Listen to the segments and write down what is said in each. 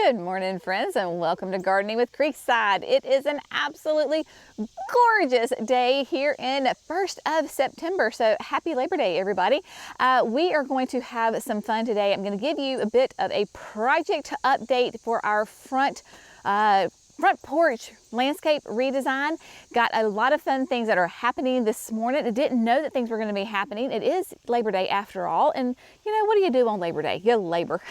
Good morning, friends, and welcome to Gardening with Creekside. It is an absolutely gorgeous day here in 1st of September, so happy Labor Day, everybody. We are going to have some fun today. I'm going to give you a bit of a project update for our front porch landscape redesign. Got a lot of fun things that are happening this morning. I didn't know that things were going to be happening. It is Labor Day after all, and you know, what do you do on Labor Day? You labor.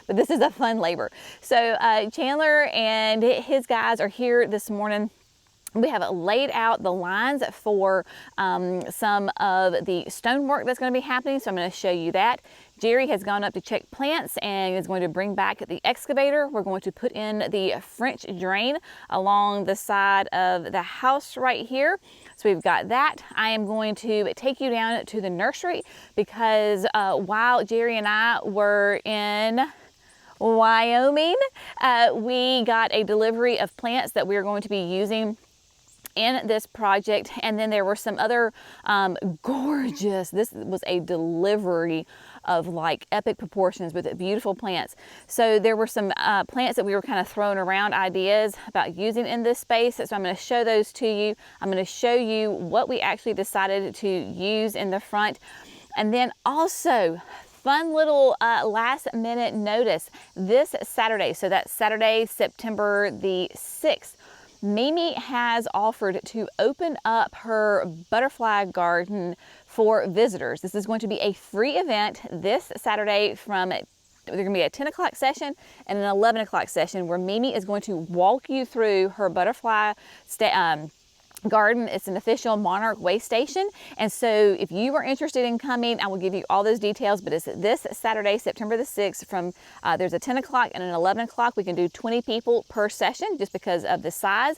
But this is a fun labor. So Chandler and his guys are here this morning. We have laid out the lines for some of the stonework that's going to be happening, so I'm going to show you that. Jerry has gone up to check plants and is going to bring back the excavator. We're going to put in the French drain along the side of the house right here. So we've got that. I am going to take you down to the nursery because while Jerry and I were in Wyoming, we got a delivery of plants that we're going to be using in this project, and then there were some other gorgeous, this was a delivery of like epic proportions with beautiful plants. So there were some plants that we were kind of throwing around ideas about using in this space, so I'm going to show those to you. I'm going to show you what we actually decided to use in the front, and then also fun little last minute notice this Saturday. So that's Saturday, September the 6th. Mimi has offered to open up her butterfly garden for visitors. This is going to be a free event this Saturday from there's going to be a 10 o'clock session and an 11 o'clock session where Mimi is going to walk you through her butterfly garden. It's an official Monarch way station, and so if you are interested in coming, I will give you all those details, but it's this Saturday, September the 6th from there's a 10 o'clock and an 11 o'clock. We can do 20 people per session just because of the size.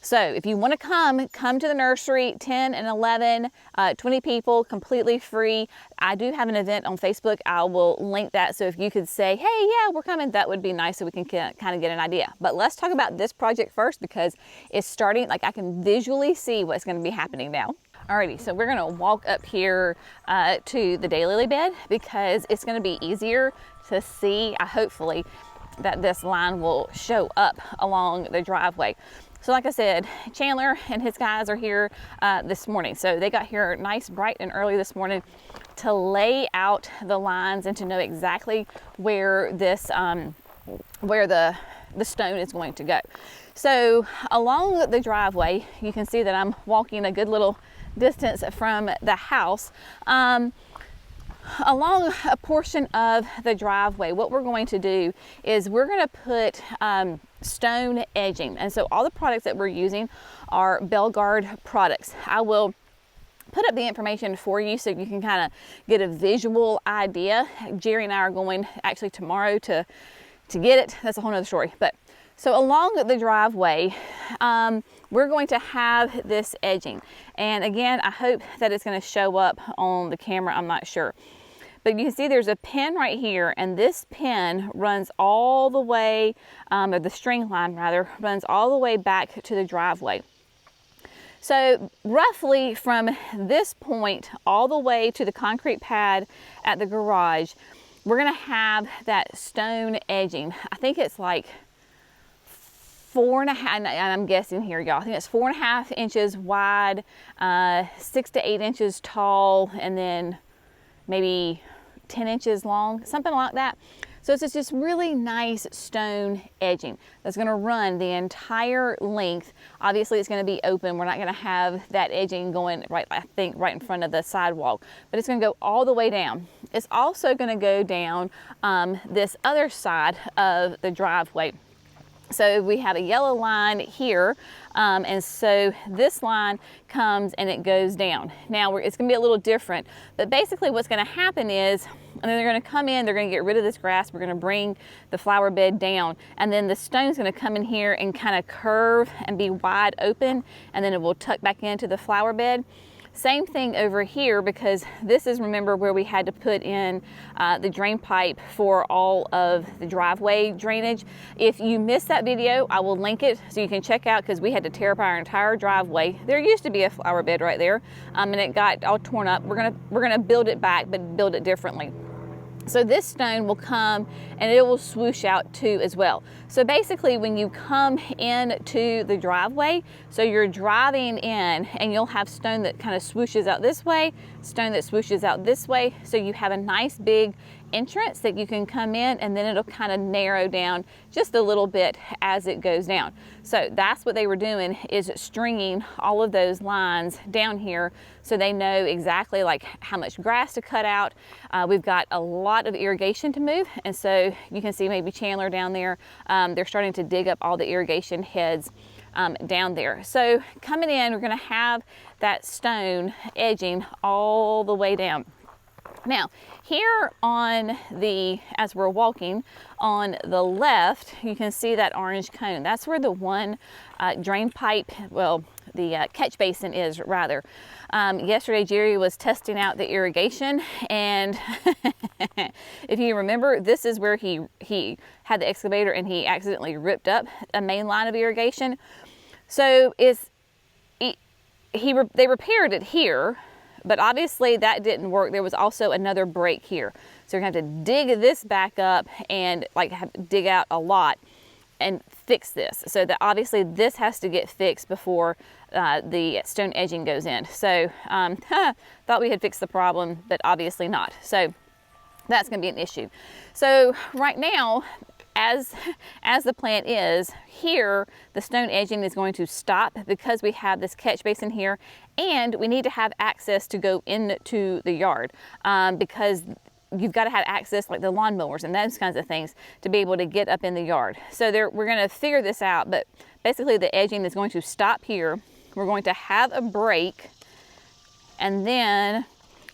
So if you want to come to the nursery, 10 and 11, 20 people, completely free. I do have an event on Facebook. I will link that. So if you could say, hey, yeah, we're coming, that would be nice so we can kind of get an idea. But let's talk about this project first because it's starting, like I can visually see what's going to be happening now. Alrighty, so we're going to walk up here to the daylily bed because it's going to be easier to see, hopefully, that this line will show up along the driveway. So like I said, Chandler and his guys are here this morning. So they got here nice, bright and early this morning to lay out the lines and to know exactly where this, where the stone is going to go. So along the driveway, you can see that I'm walking a good little distance from the house. Along a portion of the driveway, what we're going to do is we're going to put stone edging, and so all the products that we're using are Belgard products. I will put up the information for you so you can kind of get a visual idea. Jerry and I are going actually tomorrow to get it. That's a whole nother story. But so along the driveway, we're going to have this edging, and again, I hope that it's going to show up on the camera. I'm not sure. But you can see there's a pin right here, and this pin runs all the way, or the string line rather, runs all the way back to the driveway. So roughly from this point all the way to the concrete pad at the garage, we're gonna have that stone edging. I think it's like 4.5, and I'm guessing here, y'all, I think it's 4.5 inches wide, 6 to 8 inches tall, and then maybe 10 inches long, something like that. So it's just really nice stone edging that's going to run the entire length. Obviously it's going to be open. We're not going to have that edging going right, I think, right in front of the sidewalk, but it's going to go all the way down. It's also going to go down this other side of the driveway. So we have a yellow line here, and so this line comes and it goes down. Now it's going to be a little different, but basically what's going to happen is, and then they're going to come in, they're going to get rid of this grass, we're going to bring the flower bed down, and then the stone's going to come in here and kind of curve and be wide open, and then it will tuck back into the flower bed. Same thing over here, because this is, remember, where we had to put in the drain pipe for all of the driveway drainage. If you missed that video, I will link it so you can check out, because we had to tear up our entire driveway. There used to be a flower bed right there, and it got all torn up. We're gonna build it back, but build it differently. So this stone will come and it will swoosh out too as well. So basically when you come into the driveway, so you're driving in and you'll have stone that kind of swooshes out this way, stone that swooshes out this way. So you have a nice big entrance that you can come in, and then it'll kind of narrow down just a little bit as it goes down. So that's what they were doing, is stringing all of those lines down here so they know exactly like how much grass to cut out. We've got a lot of irrigation to move, and so you can see maybe Chandler down there, they're starting to dig up all the irrigation heads down there. So coming in, we're going to have that stone edging all the way down. Now, here on the, as we're walking on the left, you can see that orange cone. That's where the one drain pipe, well, the catch basin is rather. Yesterday, Jerry was testing out the irrigation, and if you remember, this is where he had the excavator and he accidentally ripped up a main line of irrigation. So they repaired it here, but obviously that didn't work. There was also another break here. So you're gonna have to dig this back up and like dig out a lot and fix this. So that obviously this has to get fixed before the stone edging goes in. So thought we had fixed the problem, but obviously not. So that's gonna be an issue. So right now, as the plan is here, the stone edging is going to stop because we have this catch basin here, and we need to have access to go into the yard because you've got to have access, like the lawnmowers and those kinds of things, to be able to get up in the yard. So we're going to figure this out, but basically the edging is going to stop here. We're going to have a break, and then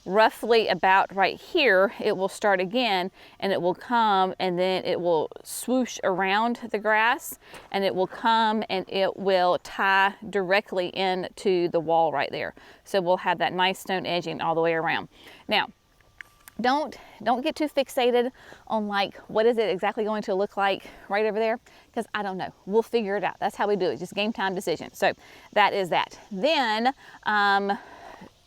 roughly about right here, it will start again, and it will come, and then it will swoosh around the grass, and it will come and it will tie directly into the wall right there. So we'll have that nice stone edging all the way around. Now, don't get too fixated on like, what is it exactly going to look like right over there? Because I don't know. We'll figure it out. That's how we do it, just game time decision. So that is that. Then,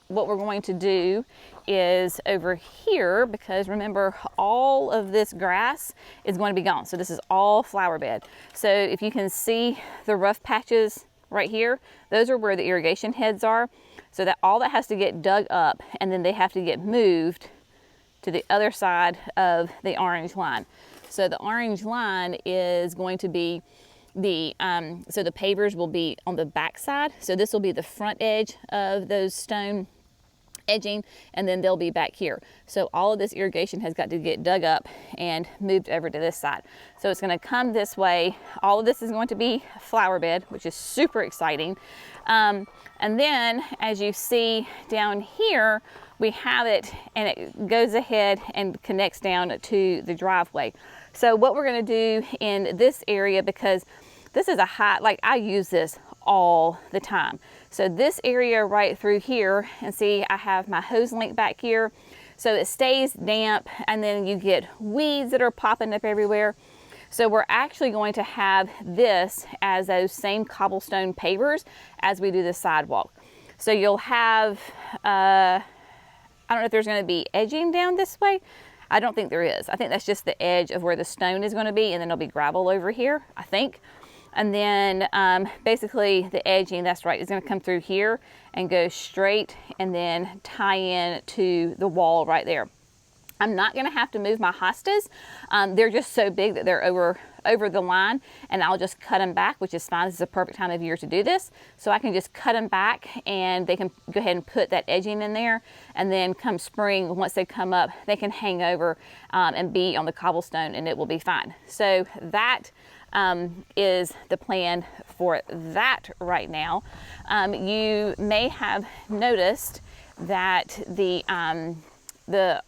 what we're going to do is over here, because remember, all of this grass is going to be gone. So this is all flower bed. So if you can see the rough patches right here, those are where the irrigation heads are. So that all that has to get dug up, and then they have to get moved to the other side of the orange line. So the orange line is going to be the, so the pavers will be on the back side. So this will be the front edge of those stone edging, and then they'll be back here. So all of this irrigation has got to get dug up and moved over to this side. So it's going to come this way. All of this is going to be flower bed, which is super exciting. And then as you see down here, we have it, and it goes ahead and connects down to the driveway. So what we're going to do in this area, because this is a high, like I use this all the time. So this area right through here, and see I have my hose link back here, so it stays damp, and then you get weeds that are popping up everywhere. So we're actually going to have this as those same cobblestone pavers as we do the sidewalk. So you'll have, I don't know if there's going to be edging down this way. I don't think there is. I think that's just the edge of where the stone is going to be, and then there'll be gravel over here, I think. And then basically the edging, that's right, is going to come through here and go straight and then tie in to the wall right there. I'm not going to have to move my hostas. They're just so big that they're over the line, and I'll just cut them back, which is fine. This is a perfect time of year to do this. So I can just cut them back, and they can go ahead and put that edging in there, and then come spring, once they come up, they can hang over and be on the cobblestone, and it will be fine. So that is the plan for that right now. You may have noticed that the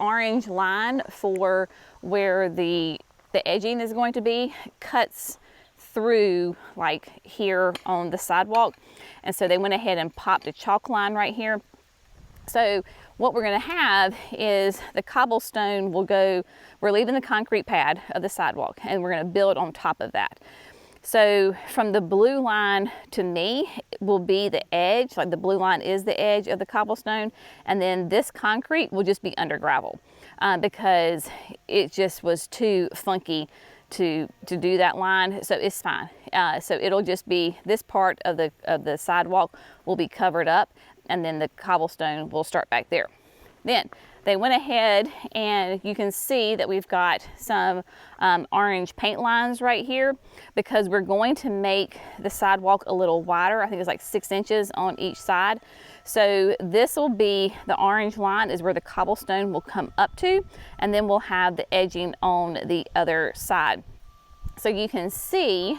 orange line for where the edging is going to be cuts through like here on the sidewalk, and so they went ahead and popped a chalk line right here. So what we're going to have is the cobblestone will go, we're leaving the concrete pad of the sidewalk, and we're going to build on top of that. So from the blue line to me will be the edge, like the blue line is the edge of the cobblestone, and then this concrete will just be under gravel. because it just was too funky to do that line, so it's fine. So it'll just be this part of the sidewalk will be covered up, and then the cobblestone will start back there. Then they went ahead, and you can see that we've got some orange paint lines right here, because we're going to make the sidewalk a little wider. I think it's like 6 inches on each side. So this will be, the orange line is where the cobblestone will come up to, and then we'll have the edging on the other side. So you can see,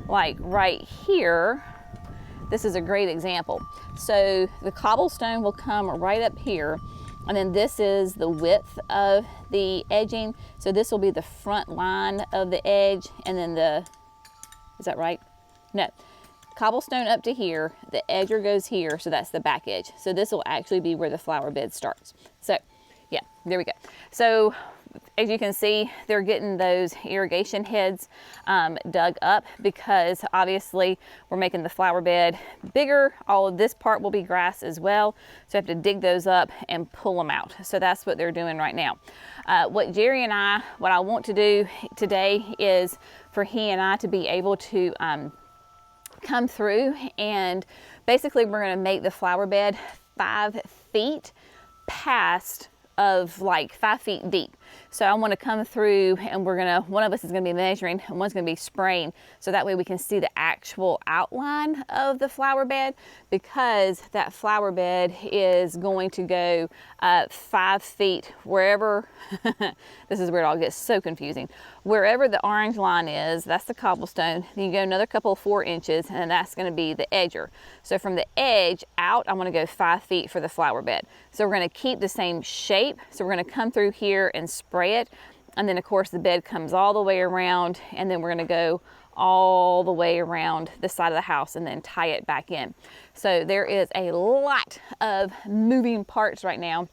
like right here, this is a great example. So the cobblestone will come right up here, and then this is the width of the edging. So this will be the front line of the edge, and then is that right? No. Cobblestone up to here, the edger goes here, so that's the back edge. So this will actually be where the flower bed starts. So yeah, there we go. So as you can see, they're getting those irrigation heads dug up, because obviously we're making the flower bed bigger. All of this part will be grass as well, so I have to dig those up and pull them out. So that's what they're doing right now. What Jerry and what I want to do today is for he and I to be able to come through, and basically we're going to make the flower bed 5 feet past of like 5 feet deep. So I want to come through, and one of us is going to be measuring and one's going to be spraying, so that way we can see the actual outline of the flower bed, because that flower bed is going to go 5 feet wherever this is where it all gets so confusing. Wherever the orange line is, that's the cobblestone. Then you go another couple of 4 inches, and that's going to be the edger. So from the edge out, I want to go 5 feet for the flower bed. So we're going to keep the same shape. So we're going to come through here and spray it, and then of course the bed comes all the way around, and then we're going to go all the way around the side of the house and then tie it back in. So there is a lot of moving parts right now.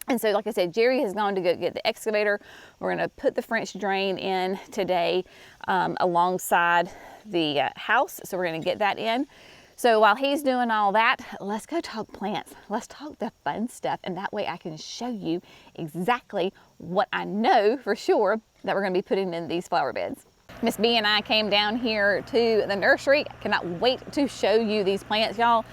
And so like I said, Jerry has gone to go get the excavator. We're going to put the French drain in today alongside the house. So we're going to get that in. So while he's doing all that, let's go talk plants. Let's talk the fun stuff, and that way I can show you exactly what I know for sure that we're going to be putting in these flower beds. Miss B and I came down here to the nursery. I cannot wait to show you these plants, y'all.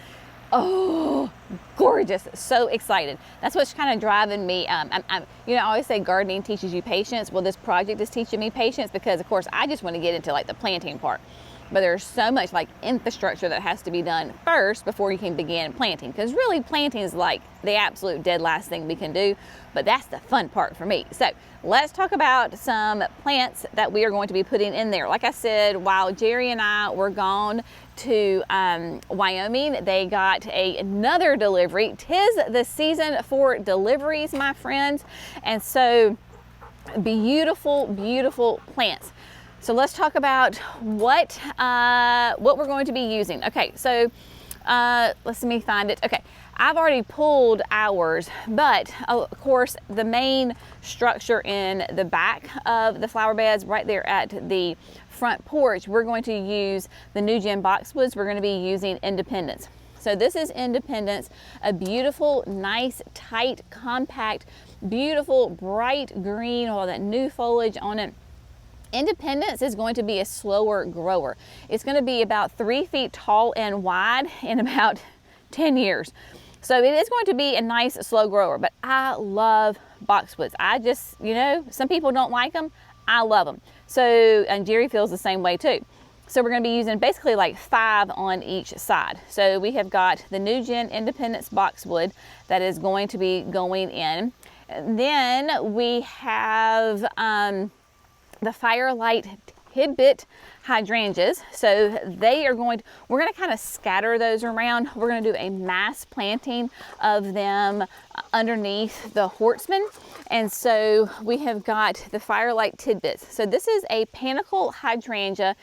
Oh, gorgeous. So excited. That's what's kind of driving me. I always say gardening teaches you patience. Well, this project is teaching me patience, because of course I just want to get into like the planting part. But there's so much like infrastructure that has to be done first before you can begin planting, because really planting is like the absolute dead last thing we can do, but that's the fun part for me. So let's talk about some plants that we are going to be putting in there. Like I said, while Jerry and I were gone to Wyoming, they got another delivery. 'Tis the season for deliveries, my friends, and so beautiful, beautiful plants. So let's talk about what we're going to be using. Okay, so let me find it. Okay, I've already pulled ours, but of course the main structure in the back of the flower beds, right there at the front porch, we're going to use the New Gen boxwoods. We're going to be using Independence. So this is Independence, a beautiful, nice, tight, compact, beautiful, bright green, all that new foliage on it. Independence is going to be a slower grower. It's going to be about 3 feet tall and wide in about 10 years. So it is going to be a nice slow grower, but I love boxwoods. I just, some people don't like them. I love them. So, and Jerry feels the same way too. So we're going to be using basically like 5 on each side. So we have got the New Gen Independence boxwood that is going to be going in. And then we have the Firelight Tidbit hydrangeas. So we're going to kind of scatter those around. We're going to do a mass planting of them underneath the Hortsman. And so we have got the Firelight Tidbits. So this is a panicle hydrangea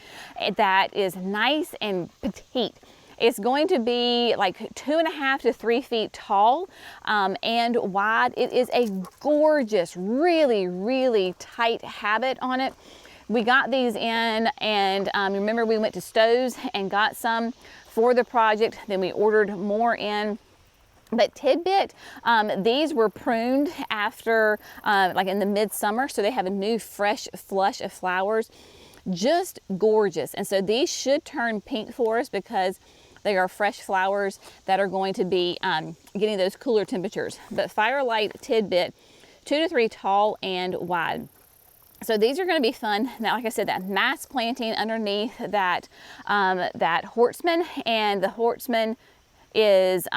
that is nice and petite. It's going to be like 2.5 to 3 feet tall and wide. It is a gorgeous, really, really tight habit on it. We got these in, and remember we went to Stowe's and got some for the project. Then we ordered more in. But tidbit, these were pruned after, like in the midsummer, so they have a new fresh flush of flowers. Just gorgeous. And so these should turn pink for us because they are fresh flowers that are going to be getting those cooler temperatures. But Firelight tidbit, 2 to 3 tall and wide. So these are going to be fun. Now, like I said, that mass planting underneath that, that Hortsman, and the Hortsman is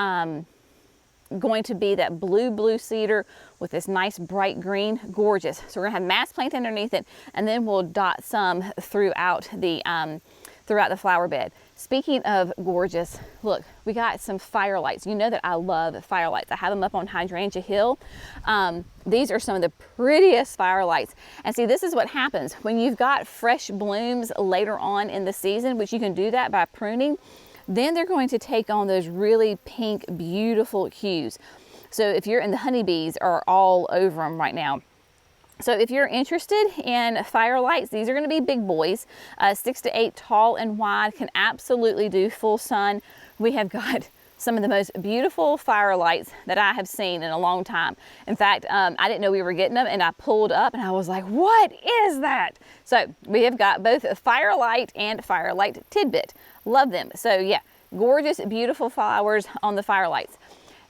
going to be that blue cedar with this nice bright green, gorgeous. So we're gonna have mass plant underneath it, and then we'll dot some throughout the flower bed. Speaking of gorgeous, look, we got some firelights. You know that I love firelights. I have them up on Hydrangea Hill. These are some of the prettiest firelights. And see, this is what happens when you've got fresh blooms later on in the season, which you can do that by pruning. Then they're going to take on those really pink, beautiful hues. So if you're in, the honeybees are all over them right now. So if you're interested in firelights, these are going to be big boys, 6 to 8 tall and wide, can absolutely do full sun. We have got some of the most beautiful firelights that I have seen in a long time. In fact, I didn't know we were getting them, and I pulled up and I was like, what is that? So we have got both a Firelight and Firelight Tidbit. Love them. So yeah, gorgeous, beautiful flowers on the Firelights.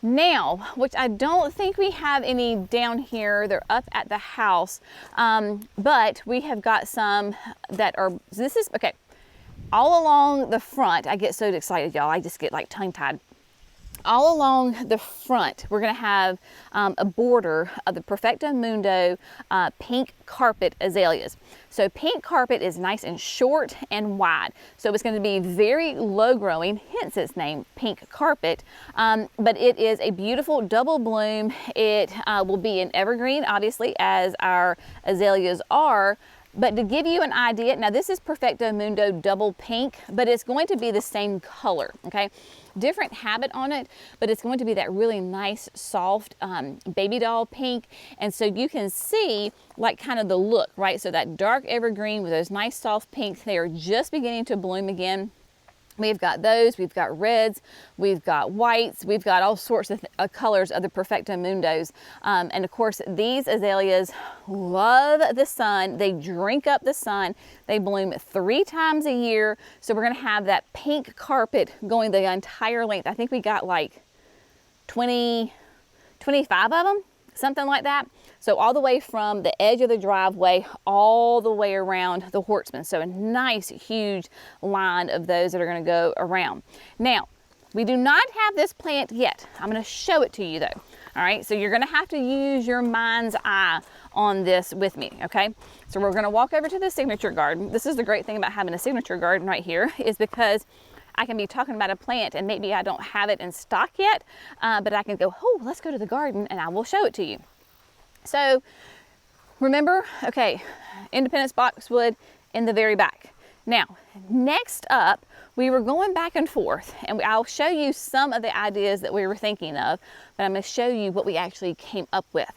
Now, which I don't think we have any down here, they're up at the house, but we have got some that are, this is, okay, all along the front, I get so excited, y'all, I just get like tongue-tied. All along the front, we're gonna have a border of the Perfecto Mundo pink carpet azaleas. So pink carpet is nice and short and wide. So it's gonna be very low growing, hence its name, pink carpet. But it is a beautiful double bloom. It will be an evergreen, obviously, as our azaleas are. But to give you an idea, now this is Perfecto Mundo double pink, but it's going to be the same color, okay? Different habit on it, but it's going to be that really nice, soft baby doll pink. And so you can see like kind of the look, right? So that dark evergreen with those nice soft pinks, they are just beginning to bloom again. We've got those, we've got reds, we've got whites, we've got all sorts of colors of the Perfecto Mundos. And of course, these azaleas love the sun. They drink up the sun. They bloom 3 times a year. So we're gonna have that pink carpet going the entire length. I think we got like 20, 25 of them, something like that. So all the way from the edge of the driveway all the way around the Hortsman. So a nice huge line of those that are going to go around. Now, we do not have this plant yet. I'm going to show it to you though. All right, so you're going to have to use your mind's eye on this with me, okay? So we're going to walk over to the signature garden. This is the great thing about having a signature garden right here, is because I can be talking about a plant and maybe I don't have it in stock yet, but I can go, oh, let's go to the garden and I will show it to you. So remember, okay, Independence boxwood in the very back. Now, next up, we were going back and forth, and I'll show you some of the ideas that we were thinking of, but I'm going to show you what we actually came up with.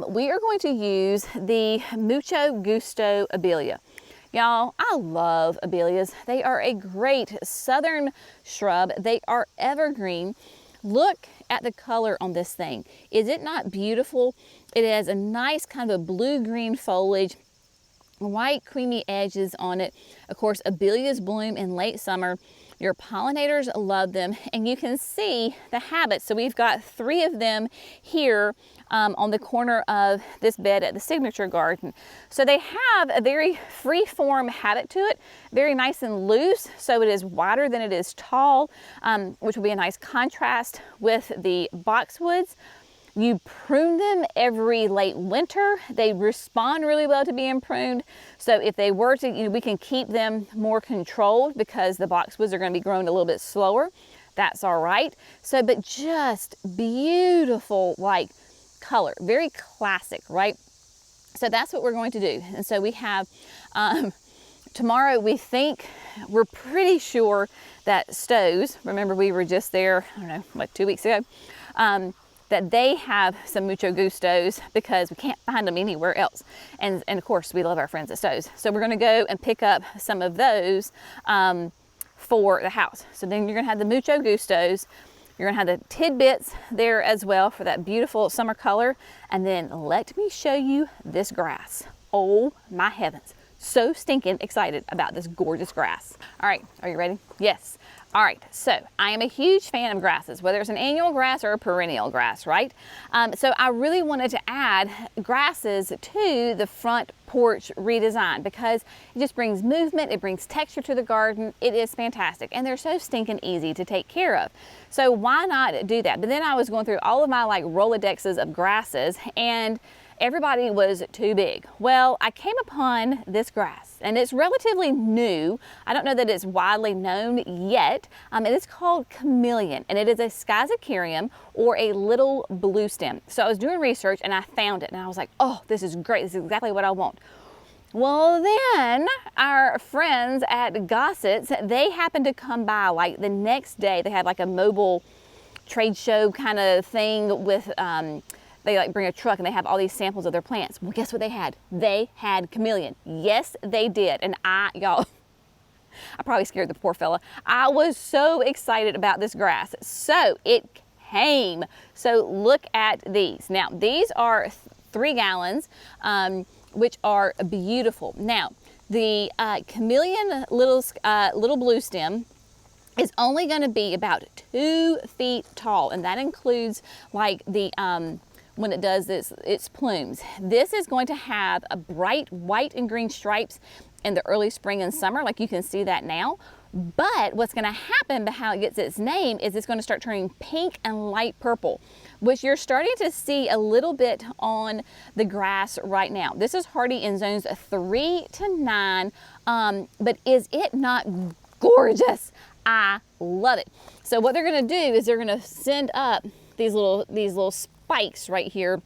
We are going to use the Mucho Gusto Abelia. Y'all, I love abelias. They are a great southern shrub. They are evergreen. Look at the color on this thing. Is it not beautiful? It has a nice kind of a blue-green foliage, white creamy edges on it. Of course, abelias bloom in late summer. Your pollinators love them, and you can see the habits. So we've got 3 of them here on the corner of this bed at the signature garden. So they have a very free-form habit to it, very nice and loose. So it is wider than it is tall, which will be a nice contrast with the boxwoods. You prune them every late winter. They respond really well to being pruned. So if they were to, we can keep them more controlled because the boxwoods are going to be growing a little bit slower. That's all right. So, but just beautiful, like color, very classic, right? So that's what we're going to do. And so we have, tomorrow we think, we're pretty sure that Stowe's, remember we were just there, I don't know, like 2 weeks ago, that they have some Mucho Gustos because we can't find them anywhere else. And of course, we love our friends at Stowe's. So we're gonna go and pick up some of those for the house. So then you're gonna have the Mucho Gustos. You're gonna have the tidbits there as well for that beautiful summer color. And then let me show you this grass. Oh my heavens. So stinking excited about this gorgeous grass. All right, are you ready? Yes. All right, so I am a huge fan of grasses, whether it's an annual grass or a perennial grass, right? So I really wanted to add grasses to the front porch redesign because it just brings movement, it brings texture to the garden. It is fantastic, and they're so stinking easy to take care of. So why not do that? But then I was going through all of my like Rolodexes of grasses, and everybody was too big. Well, I came upon this grass, and it's relatively new. I don't know that it's widely known yet. It is called chameleon, and it is a schizocarium or a little blue stem. So I was doing research and I found it, and I was like, oh, this is great. This is exactly what I want. Well, then our friends at Gossett's, they happened to come by like the next day. They had like a mobile trade show kind of thing with, they like bring a truck and they have all these samples of their plants. Well, guess what they had? They had chameleon. Yes, they did. And y'all, I probably scared the poor fella. I was so excited about this grass. So it came. So look at these. Now, these are 3 gallons, which are beautiful. Now, the chameleon little blue stem is only going to be about 2 feet tall, and that includes like the when it does its plumes. This is going to have a bright white and green stripes in the early spring and summer, like you can see that now. But what's going to happen, but how it gets its name, is it's going to start turning pink and light purple, which you're starting to see a little bit on the grass right now. This is hardy in zones 3 to 9, but is it not gorgeous? I love it. So what they're going to do is they're going to send up these little spikes right here,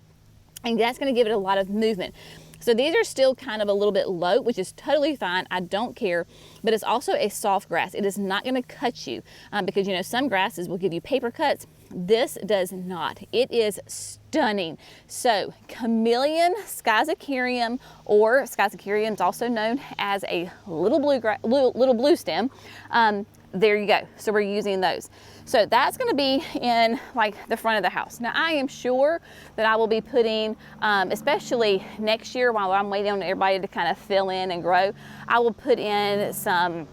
and that's going to give it a lot of movement. So these are still kind of a little bit low, which is totally fine. I don't care, but it's also a soft grass. It is not going to cut you because, you know, some grasses will give you paper cuts. This does not. It is stunning. So chameleon schizocarium, or schizocarium is also known as a little blue stem. There you go. So we're using those. So that's going to be in like the front of the house. Now I am sure that I will be putting, especially next year while I'm waiting on everybody to kind of fill in and grow, I will put in some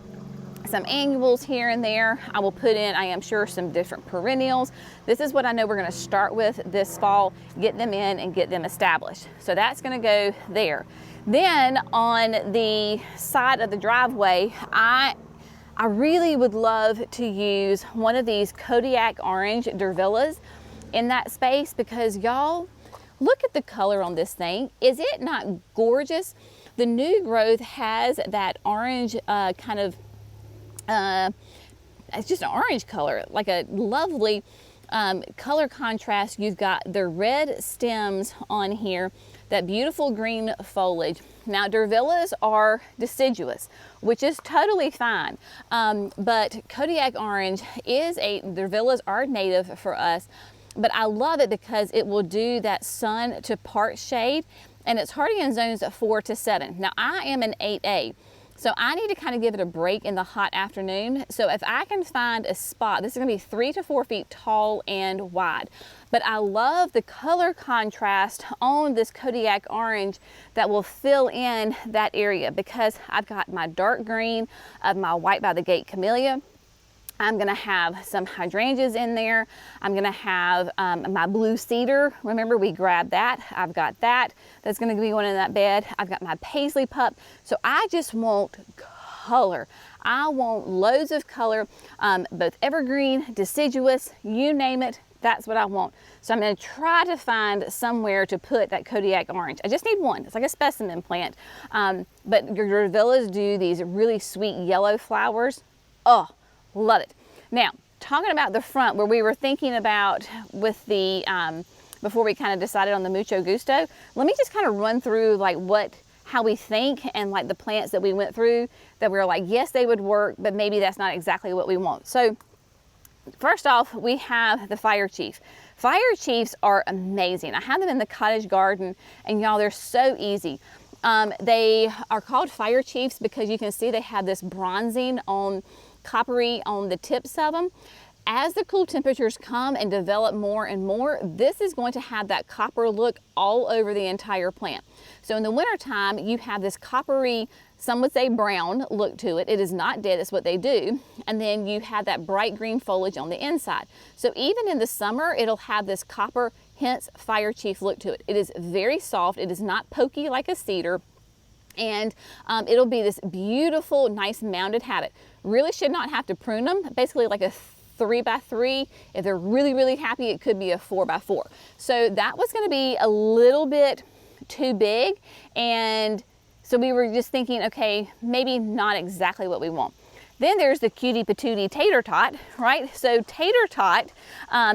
annuals here and there. I will put in, I am sure, some different perennials. This is what I know we're going to start with this fall, get them in and get them established. So that's going to go there. Then on the side of the driveway, I really would love to use one of these Kodiak orange Durvillas in that space, because y'all, look at the color on this thing. Is it not gorgeous? The new growth has that orange kind of, it's just an orange color, like a lovely color contrast. You've got the red stems on here, that beautiful green foliage. Now Durvillas are deciduous, which is totally fine, but Kodiak orange Durvillas are native for us, but I love it because it will do that sun to part shade, and it's hardy in zones 4 to 7. Now I am an 8A, so I need to kind of give it a break in the hot afternoon. So if I can find a spot, this is going to be 3 to 4 feet tall and wide. But I love the color contrast on this Kodiak orange that will fill in that area, because I've got my dark green of my white by the gate camellia. I'm gonna have some hydrangeas in there. I'm gonna have my blue cedar. Remember, we grabbed that. I've got that. That's gonna be going in that bed. I've got my paisley pup. So I just want color. I want loads of color, both evergreen, deciduous, you name it. That's what I want. So I'm gonna try to find somewhere to put that Kodiak orange. I just need one. It's like a specimen plant. But your Durvillas do these really sweet yellow flowers. Oh, love it. Now, talking about the front, where we were thinking about with the, before we kind of decided on the Mucho Gusto, let me just kind of run through like how we think, and like the plants that we went through that we were like, yes, they would work, but maybe that's not exactly what we want. So first off, we have the Fire Chief. Fire Chiefs are amazing. I have them in the cottage garden, and y'all, they're so easy. They are called Fire Chiefs because you can see they have this bronzing on coppery on the tips of them. As the cool temperatures come and develop more and more, this is going to have that copper look all over the entire plant. So in the wintertime, you have this coppery, some would say brown look to it. It is not dead, it's what they do. And then you have that bright green foliage on the inside. So even in the summer, it'll have this copper, hence fire chief look to it. It is very soft, it is not pokey like a cedar. And it'll be this beautiful, nice mounded habit. Really should not have to prune them, basically like a 3x3. If they're really, really happy, it could be a 4x4. So that was gonna be a little bit too big. And so we were just thinking, okay, maybe not exactly what we want. Then there's the cutie patootie tater tot, right? So tater tot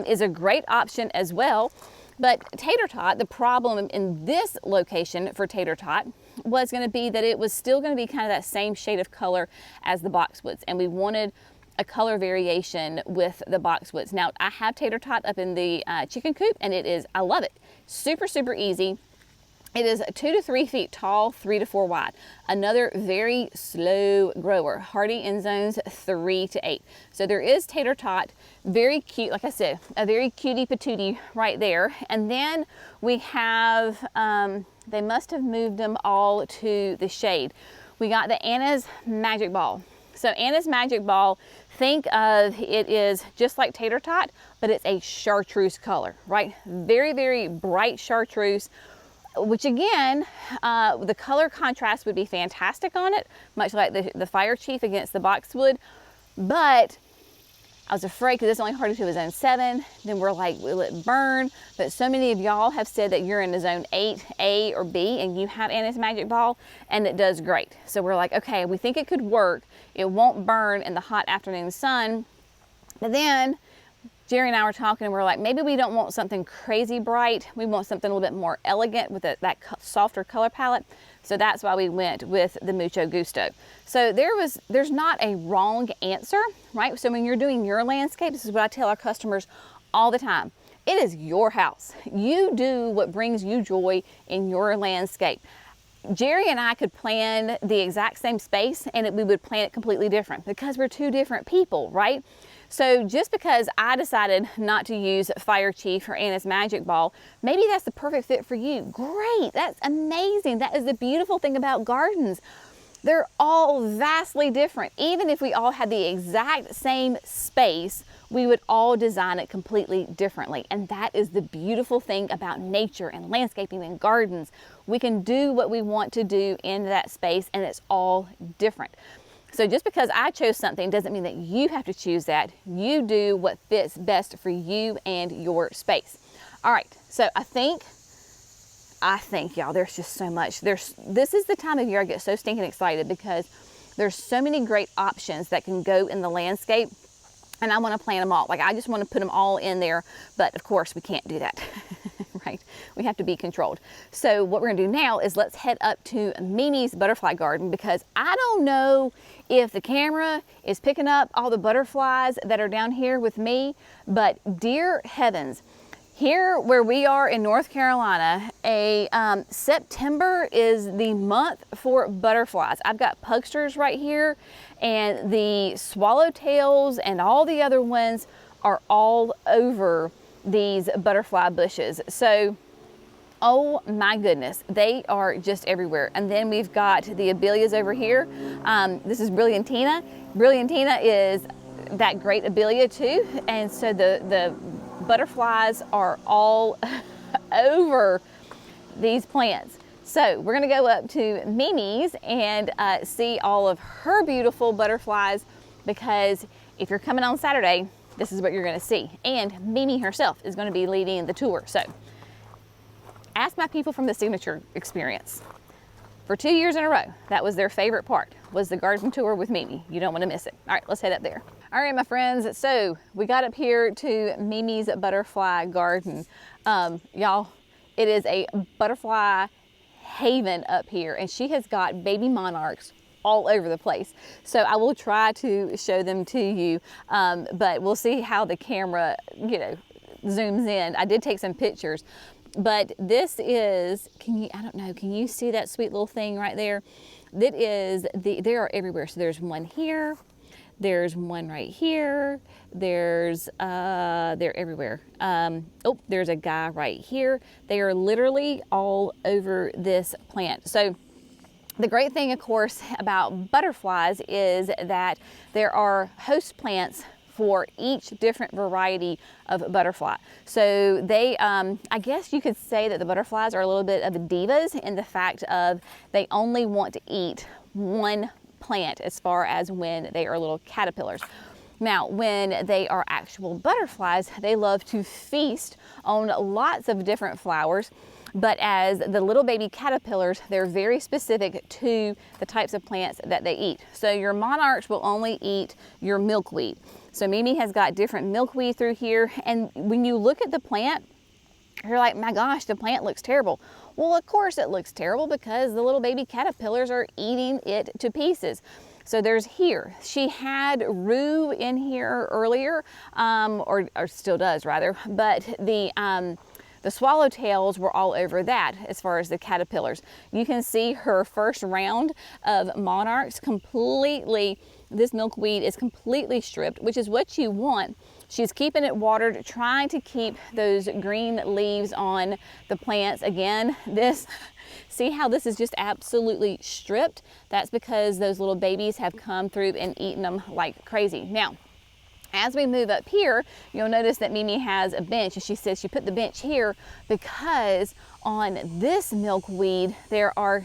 is a great option as well. But tater tot, the problem in this location for tater tot was going to be that it was still going to be kind of that same shade of color as the boxwoods, and we wanted a color variation with the boxwoods. Now I have tater tot up in the chicken coop, and I love it. Super, super easy. It is 2 to 3 feet tall, 3 to 4 wide. Another very slow grower, hardy in zones 3 to 8. So there is tater tot, very cute, like I said, a very cutie patootie right there. And then we have, they must have moved them all to the shade. We got the Anna's Magic Ball. So Anna's Magic Ball, think of it is just like tater tot, but it's a chartreuse color, right? Very, very bright chartreuse, which again, the color contrast would be fantastic on it, much like the fire chief against the boxwood. But I was afraid because it's only hardy to a zone 7. Then we're like, will it burn? But so many of y'all have said that you're in a zone 8, A or B, and you have Anna's Magic Ball, and it does great. So we're like, okay, we think it could work. It won't burn in the hot afternoon sun. But then Jerry and I were talking, and we're like, maybe we don't want something crazy bright. We want something a little bit more elegant with that softer color palette. So that's why we went with the Mucho Gusto. So there's not a wrong answer, right? So when you're doing your landscape, this is what I tell our customers all the time. It is your house. You do what brings you joy in your landscape. Jerry and I could plan the exact same space, and we would plan it completely different because we're two different people, right? So just because I decided not to use Fire Chief or Anna's Magic Ball, maybe that's the perfect fit for you. Great, that's amazing. That is the beautiful thing about gardens. They're all vastly different. Even if we all had the exact same space, we would all design it completely differently. And that is the beautiful thing about nature and landscaping and gardens. We can do what we want to do in that space, and it's all different. So just because I chose something doesn't mean that you have to choose that. You do what fits best for you and your space. All right, so I think y'all, there's just so much. This is the time of year I get so stinking excited because there's so many great options that can go in the landscape, and I want to plant them all. Like, I just want to put them all in there, but of course we can't do that, right? We have to be controlled. So what we're gonna do now is let's head up to Mimi's butterfly garden, because I don't know if the camera is picking up all the butterflies that are down here with me, but dear heavens, here where we are in North Carolina, September is the month for butterflies. I've got pugsters right here, and the swallowtails and all the other ones are all over these butterfly bushes. So, oh my goodness, they are just everywhere. And then we've got the abelias over here. This is Brilliantina. Brilliantina is that great abelia too. And so the butterflies are all over these plants. So we're gonna go up to Mimi's and see all of her beautiful butterflies, because if you're coming on Saturday, this is what you're gonna see. And Mimi herself is gonna be leading the tour. So ask my people from the Signature Experience. For 2 years in a row, that was their favorite part, was the garden tour with Mimi. You don't want to miss it. All right, let's head up there. All right, my friends, so we got up here to Mimi's butterfly garden. Y'all, it is a butterfly haven up here, and she has got baby monarchs all over the place. So I will try to show them to you, but we'll see how the camera, zooms in. I did take some pictures. But this is, I don't know, can you see that sweet little thing right there? That is, they are everywhere. So there's one here, There's one right here. They're everywhere. Oh, there's a guy right here. They are literally all over this plant. So the great thing, of course, about butterflies is that there are host plants for each different variety of butterfly. So they, I guess you could say that the butterflies are a little bit of divas in the fact of they only want to eat one plant as far as when they are little caterpillars. Now, when they are actual butterflies, they love to feast on lots of different flowers. But as the little baby caterpillars, they're very specific to the types of plants that they eat. So your monarchs will only eat your milkweed. So Mimi has got different milkweed through here. And when you look at the plant, you're like, my gosh, the plant looks terrible. Well, of course it looks terrible because the little baby caterpillars are eating it to pieces. So there's here, she had rue in here earlier, or still does rather, but the swallowtails were all over that as far as the caterpillars. You can see her first round of monarchs completely, this milkweed is completely stripped, which is what you want. She's keeping it watered, trying to keep those green leaves on the plants. Again, see how this is just absolutely stripped? That's because those little babies have come through and eaten them like crazy. Now, as we move up here, you'll notice that Mimi has a bench, and she says she put the bench here because on this milkweed, there are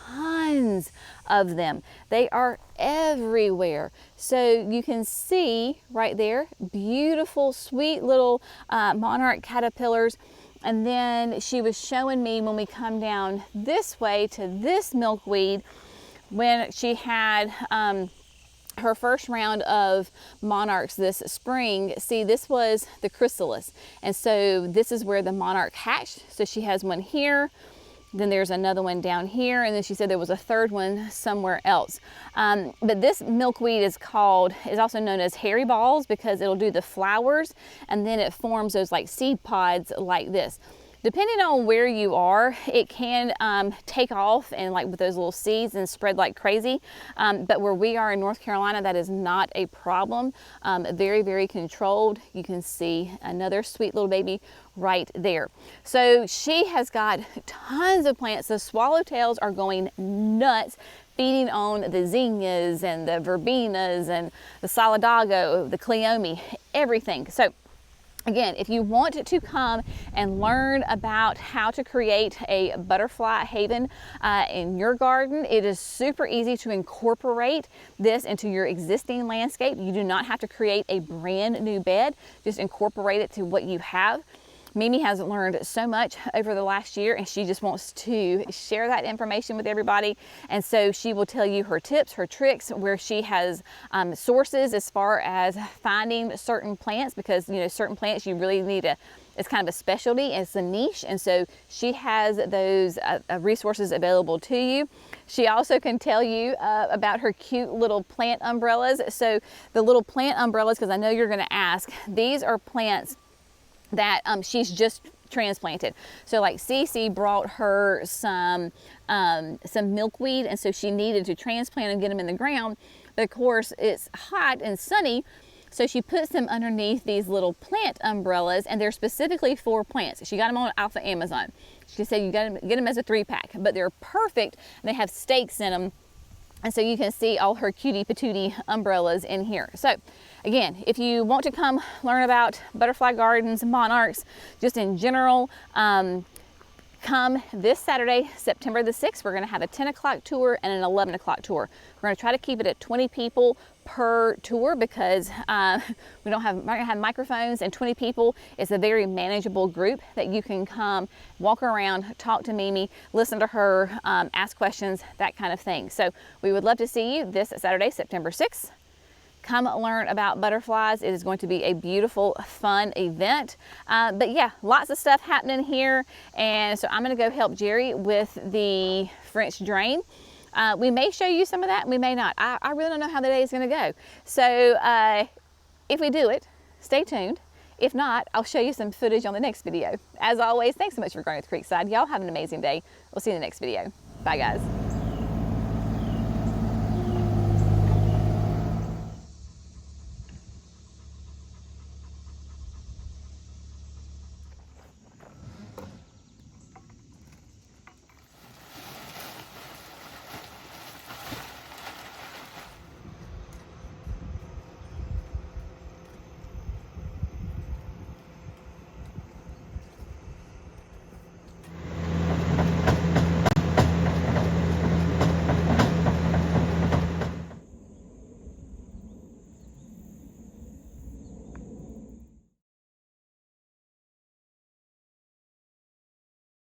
tons of them. They are everywhere. So you can see right there, beautiful, sweet little monarch caterpillars. And then she was showing me when we come down this way to this milkweed, when she had her first round of monarchs this spring. See, this was the chrysalis. And so this is where the monarch hatched. So she has one here, then there's another one down here, and then she said there was a third one somewhere else. But this milkweed is also known as hairy balls because it'll do the flowers and then it forms those like seed pods like this. Depending on where you are, it can take off and like with those little seeds and spread like crazy. But where we are in North Carolina, that is not a problem. Very, very controlled. You can see another sweet little baby right there. So she has got tons of plants. The swallowtails are going nuts, feeding on the zinnias and the verbenas and the solidago, the cleome, everything. So again, if you want to come and learn about how to create a butterfly haven in your garden, it is super easy to incorporate this into your existing landscape. You do not have to create a brand new bed, just incorporate it to what you have. Mimi has learned so much over the last year, and she just wants to share that information with everybody. And so she will tell you her tips, her tricks, where she has sources as far as finding certain plants, because you know certain plants you really need to, it's kind of a specialty, it's a niche, and so she has those resources available to you. She also can tell you about her cute little plant umbrellas. So the little plant umbrellas, because I know you're going to ask, these are plants that she's just transplanted. So like Cece brought her some milkweed, and so she needed to transplant and get them in the ground. But of course it's hot and sunny, so she puts them underneath these little plant umbrellas, and they're specifically for plants. She got them on Alpha Amazon. She said you got to get them as a 3-pack, but they're perfect. They have stakes in them. And so you can see all her cutie patootie umbrellas in here. So again, if you want to come learn about butterfly gardens, monarchs, just in general, come this Saturday, September the 6th. We're gonna have a 10 o'clock tour and an 11 o'clock tour. We're gonna try to keep it at 20 people per tour because we're gonna have microphones, and 20 people is a very manageable group that you can come, walk around, talk to Mimi, listen to her, ask questions, that kind of thing. So we would love to see you this Saturday, September 6th. Come learn about butterflies. It is going to be a beautiful, fun event. But yeah, lots of stuff happening here. And so I'm gonna go help Jerry with the French drain. We may show you some of that, and we may not. I really don't know how the day is gonna go. So if we do it, stay tuned. If not, I'll show you some footage on the next video. As always, thanks so much for growing with Creekside. Y'all have an amazing day. We'll see you in the next video. Bye guys.